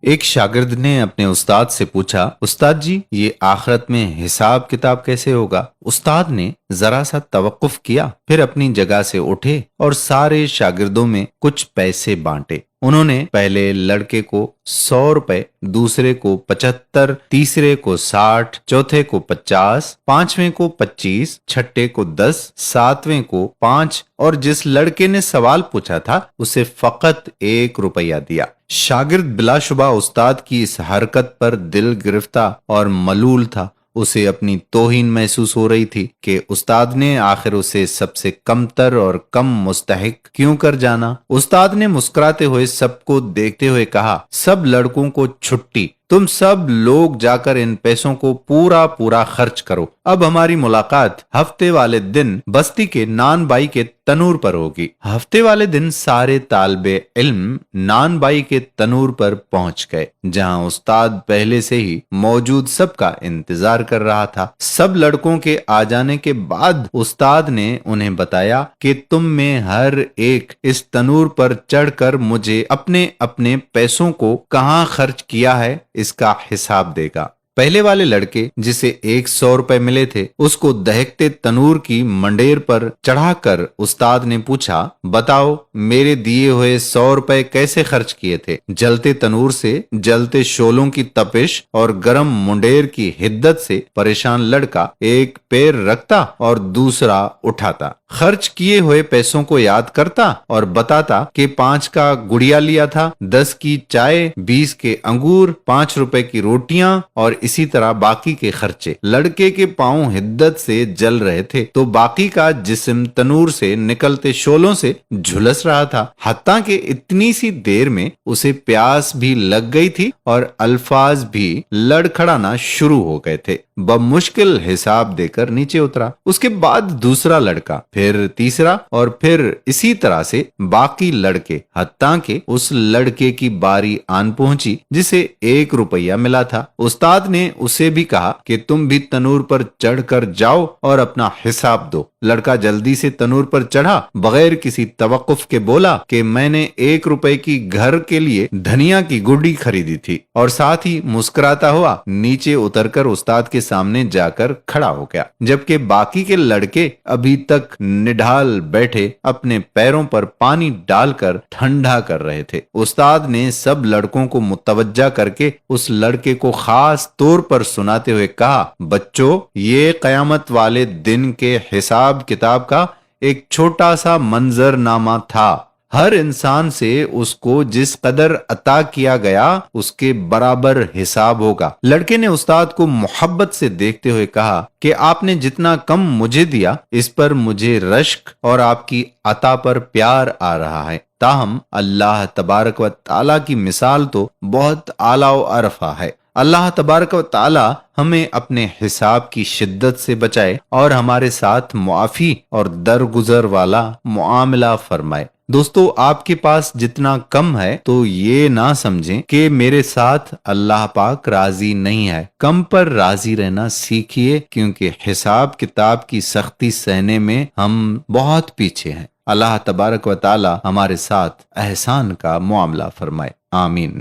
ایک شاگرد نے اپنے استاد سے پوچھا، استاد جی یہ آخرت میں حساب کتاب کیسے ہوگا؟ استاد نے ذرا سا توقف کیا، پھر اپنی جگہ سے اٹھے اور سارے شاگردوں میں کچھ پیسے بانٹے۔ انہوں نے پہلے لڑکے کو 100 روپے، دوسرے کو 75، تیسرے کو 60، چوتھے کو 50، پانچویں کو 25، چھٹے کو 10، ساتویں کو 5 اور جس لڑکے نے سوال پوچھا تھا اسے فقط 1 روپیہ دیا۔ شاگرد بلا شبہ استاد کی اس حرکت پر دل گرفتہ اور ملول تھا۔ اسے اپنی توہین محسوس ہو رہی تھی کہ استاد نے آخر اسے سب سے کمتر اور کم مستحق کیوں کر جانا۔ استاد نے مسکراتے ہوئے سب کو دیکھتے ہوئے کہا، سب لڑکوں کو چھٹی، تم سب لوگ جا کر ان پیسوں کو پورا خرچ کرو۔ اب ہماری ملاقات ہفتے والے دن بستی کے نان بائی کے تنور پر ہوگی۔ ہفتے والے دن سارے طالب علم نان بائی کے تنور پر پہنچ گئے، جہاں استاد پہلے سے ہی موجود سب کا انتظار کر رہا تھا۔ سب لڑکوں کے آ جانے کے بعد استاد نے انہیں بتایا کہ تم میں ہر ایک اس تنور پر چڑھ کر مجھے اپنے اپنے پیسوں کو کہاں خرچ کیا ہے اس کا حساب دے گا۔ پہلے والے لڑکے جسے 100 روپے ملے تھے اس کو دہکتے تنور کی منڈیر پر چڑھا کر استاد نے پوچھا، بتاؤ میرے دیے ہوئے 100 روپے کیسے خرچ کیے تھے؟ جلتے تنور سے، جلتے شولوں کی تپش اور گرم منڈیر کی حدت سے پریشان لڑکا ایک پیر رکھتا اور دوسرا اٹھاتا، خرچ کیے ہوئے پیسوں کو یاد کرتا اور بتاتا کہ 5 کا گڑیا لیا تھا، 10 کی چائے، 20 کے انگور، 5 روپے کی روٹیاں اور اسی طرح باقی کے خرچے۔ لڑکے کے پاؤں حدت سے جل رہے تھے تو باقی کا جسم تنور سے نکلتے شولوں سے جھلس رہا تھا، حتیٰ کہ اتنی سی دیر میں اسے پیاس بھی لگ گئی تھی اور الفاظ بھی لڑکھڑانا شروع ہو گئے تھے۔ بمشکل حساب دے کر نیچے اترا۔ اس کے بعد دوسرا لڑکا، پھر تیسرا اور پھر اسی طرح سے باقی لڑکے، حتیٰ کہ اس لڑکے کی باری آن پہنچی جسے 1 روپیہ ملا تھا۔ استاد نے اسے بھی کہا کہ تم بھی تنور پر چڑھ کر جاؤ اور اپنا حساب دو۔ لڑکا جلدی سے تنور پر چڑھا، بغیر کسی توقف کے بولا کہ میں نے 1 روپے کی گھر کے لیے دھنیا کی گڈی خریدی تھی، اور ساتھ ہی مسکراتا ہوا نیچے اتر کر استاد کے سامنے جا کر کھڑا ہو گیا، جبکہ باقی کے لڑکے ابھی تک نڈھال بیٹھے اپنے پیروں پر پانی ڈال کر ٹھنڈا کر رہے تھے۔ استاد نے سب لڑکوں کو متوجہ کر کے اس لڑکے کو خاص طور پر سناتے ہوئے کہا، بچوں یہ قیامت والے دن کے حساب کتاب کا ایک چھوٹا سا منظر نامہ تھا۔ ہر انسان سے اس کو جس قدر عطا کیا گیا اس کے برابر حساب ہوگا۔ لڑکے نے استاد کو محبت سے دیکھتے ہوئے کہا کہ آپ نے جتنا کم مجھے دیا اس پر مجھے رشک اور آپ کی عطا پر پیار آ رہا ہے، تاہم اللہ تبارک و تعالیٰ کی مثال تو بہت اعلیٰ و ارفع ہے۔ اللہ تبارک و تعالی ہمیں اپنے حساب کی شدت سے بچائے اور ہمارے ساتھ معافی اور درگزر والا معاملہ فرمائے۔ دوستو، آپ کے پاس جتنا کم ہے تو یہ نہ سمجھیں کہ میرے ساتھ اللہ پاک راضی نہیں ہے۔ کم پر راضی رہنا سیکھیے، کیونکہ حساب کتاب کی سختی سہنے میں ہم بہت پیچھے ہیں۔ اللہ تبارک و تعالی ہمارے ساتھ احسان کا معاملہ فرمائے، آمین۔